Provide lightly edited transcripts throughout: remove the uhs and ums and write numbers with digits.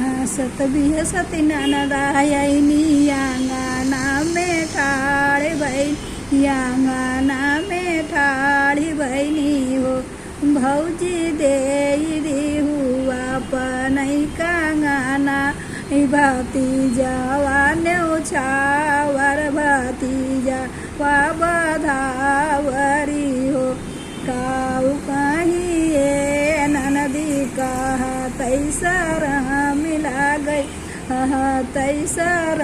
हसत बिहसत ननदायनी अंगना में ठाड़ भैनी अंगना में ठाड़ भैनी हो भौजी दे हुआ पनई कंगना भतीजवा न्यौछावर भतीजा वा बधावरी हो काऊ कहिए ननदी कहा तैसर मिला गई तैसर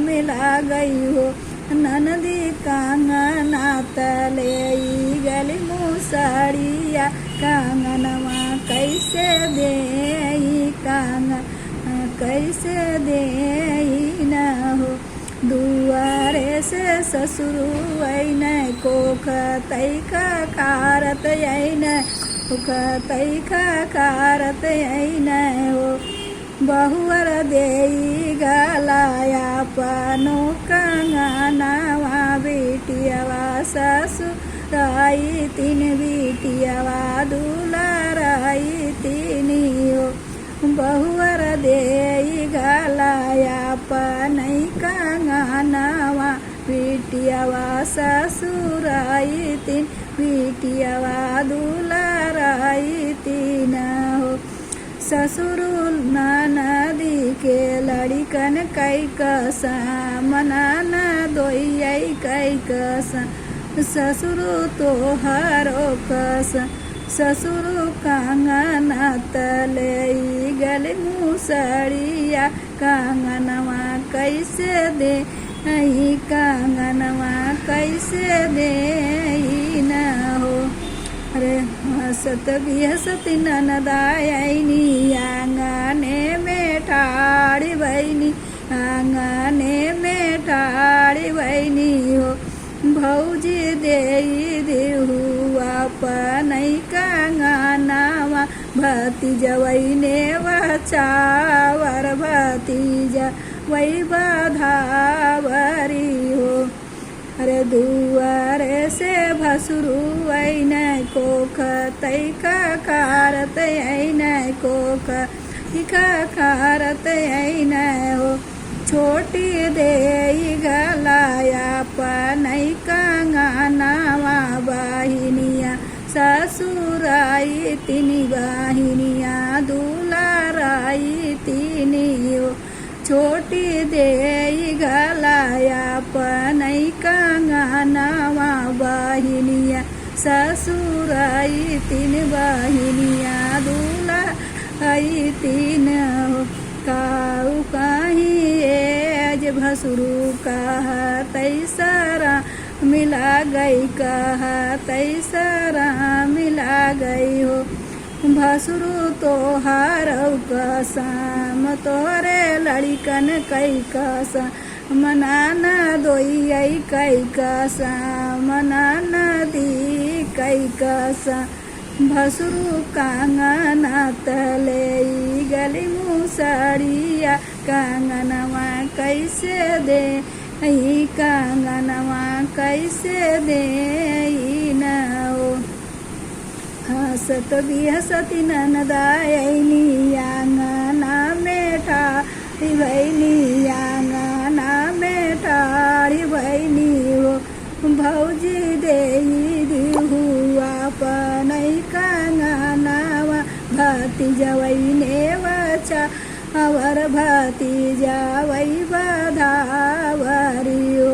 मिला गई हो ननदी कंगना तले गली मुसड़िया कंगनवा कैसे दे कंगन कैसे दे न हो दुआरे से ससुर ऐन कोख तैका कारत ऐन कोख तैका कारत ऐन हो बहुअर दे गलाया पनो कंगनवा बेटियावा ससुराई तीन बेटियावा दुलाराई तीनी हो बहुअर दे गलाया पनई कंगनवा बेटियावा ससुराई तीन बेटियावा दुलाराई तीन हो ससुर ननदी के लड़िकन कई कसम नाना दोई कई कसम ससुर तोहरो कसम ससुर कंगना तले गले मुसड़िया कंगनवा कैसे दे कंगनवा कैसे दे न हो अरे हसत बिहसत ननदायनी आंगने में ठाड़ी भैनी आंगने में ठाड़ी भैनी हो भौजी दे हुआ पनई कंगनवा भतीजवई ने वचावर भतीजा वही बधावरी हो अरे दुआरे से भसुरु ऐन कोख तैका कारत ऐन कोख इका कारत ऐन हो छोटी दे गलाया पनई कंगनवा बाहिनिया ससुराई तीनी बाहिनिया दुलाराई तीनी हो छोटी दे गलाया पनई कंगनवा बाहिनिया ससुराई तीन बाहिनिया दुलाराई तीन हो काऊ कहिए आज भसुरु कहा तैसरा मिला गई कहा तैसरा मिला गई हो भसुरु तोहार कसम तोरे लड़िकन कई कसम मनाना दोई कई कसम मनाना दी कई कसम भसुरु कंगना तले गली मुसड़िया कंगनवा कैसे दे कंगनवा कैसे दे न हो हसत बिहसत ननदायनी आंगना में ठाड़ी भैनी आंगना में ठाड़ी भैनी हो भौजी दे हुआ पनई कंगनवा भतीजवई ने वचावर भतीजवई बधावरी हो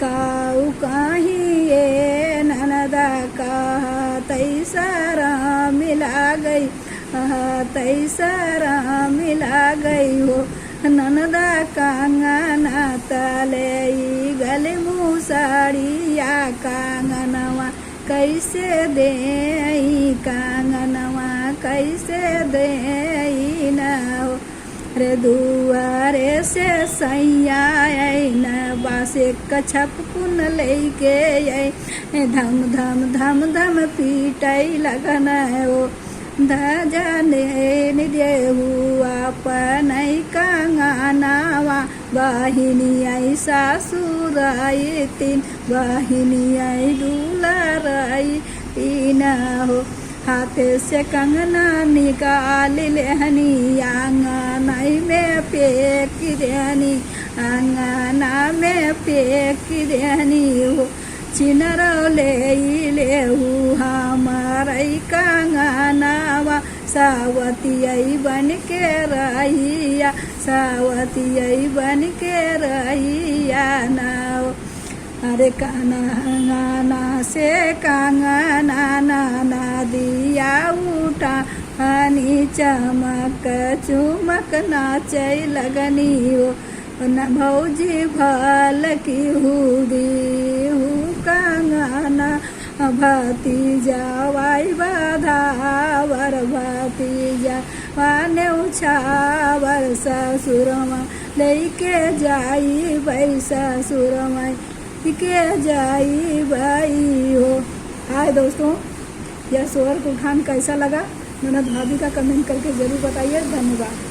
काऊ कहिए ननदा कहा तैसरा मिला गई तैसरा मिला गई हो ननदा कंगना तले गले मुसड़िया कंगनवा कैसे दे कंगनवा कैसे दे न हो रे दुआरे से सैया न बासे कछप पुन लेके धम धम धम धम पीटई लगन हो धजने देहुआ पनई कंगनवा बाहिनिया सासुराई तीन बाहिनिया दुलाराई तीन हो हाथ से कंगना निकाल लेहनी आंगन में फेंक देनी, अंगना में फेंक देनी हो। चिनर लेहू हमारई कंगनावा, सावतियई बन के रहिया, सावतियई बन के रहिया नाव। अरे कंगना से कंगना ना दिया उठा हनी, चमक चुमक नाचै लगनी हो। न भौजी भल की हुदी कंगना, भतीजा वाई बधावर, भतीजा वाने उछावर, ससुरमा लेके जाई भाई, ससुरमा के जाई भाई हो। हाय दोस्तों, यह सोहर का उठान कैसा लगा ननद भाभी का कमेंट करके ज़रूर बताइए। धन्यवाद।